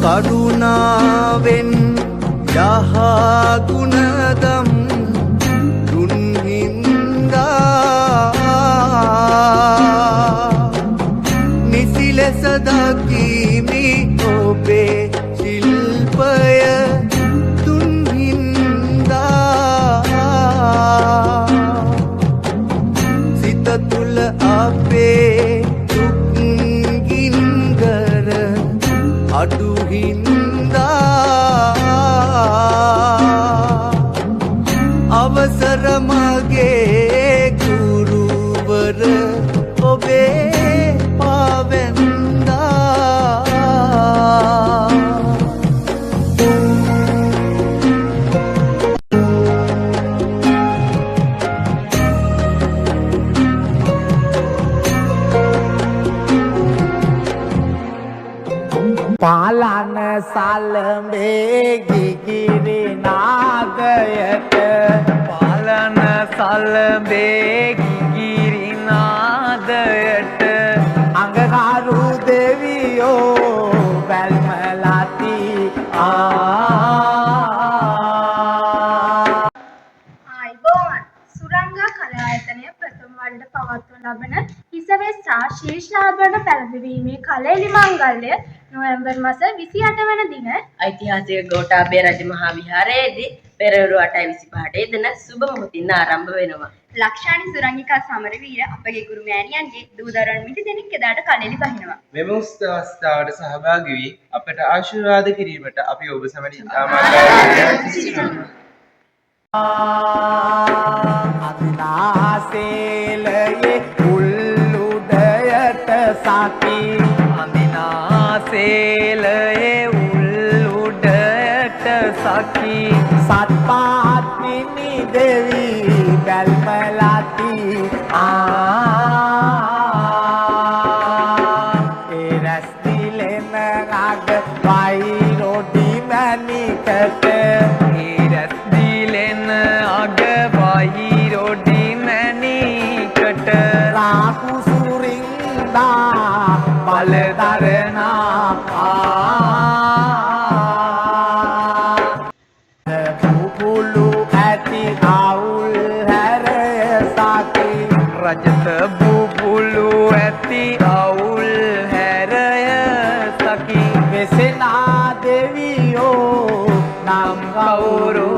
කරුණාවෙන් යහගුණදම් දුන් හින්දා නිසි ලෙස දකිමි ඔබේ ශිල්පය දුන් හින්දා සිත තුළ අපේ දුක් ගින්දර අඩු හින්දා අවසර මගේ ගුරුවර ඔබේ පාවෙන්දා පාලන සල්ලඹේ ගිගිරි නාදයට පාලන සල්ලඹේ ගිගිරි නාදයට අඟහරු දෙවියෝ වැල්මලති ආයිබෝවන් සුරංගා කලායතනය ප්‍රථම වරට පවත්වනු ලබන හිසවෙස්සා ශීර්ෂාභරණ පැළඳවීමේ කලෙලි මංගල්‍ය නොවැම්බර් මාස 28 වන දින ඓතිහාසික ගෝඨාභය රජමහා විහාරයේදී පෙරවරු 8:25ට යෙදෙන සුබ මොහොතින් ආරම්භ වෙනවා. ලක්ෂානි සුරංගිකා සමරවීර අපගේ ගුරු මෑණියන්ගේ දූ දරුවන් මිටි දෙනෙක් එදාට කලෙලි බහිනවා. මෙම උත්සවස්ථාවට සහභාගී වී අපට ආශිර්වාද කිරීමට අපි ඔබ සැමට ඉතාමත් අදිනාසේලයේ උල්ලුඩයට සකි අඳිනාසේලයේ උල්උඩට සකි සත්පාත්මිනි දෙවි බැල්මලති ඒ රැස්තිලෙන රාග වෛරොඩි මැනිකට වහිරොඩි මැණිකට රාහු සුරින්දා බලදරනා බුබුලු ඇති අවුල් හැරය සකි රජත බුබුලු ඇති අවුල් හැරය සකි වෙසෙනා දෙවියෝ නම් කවුරු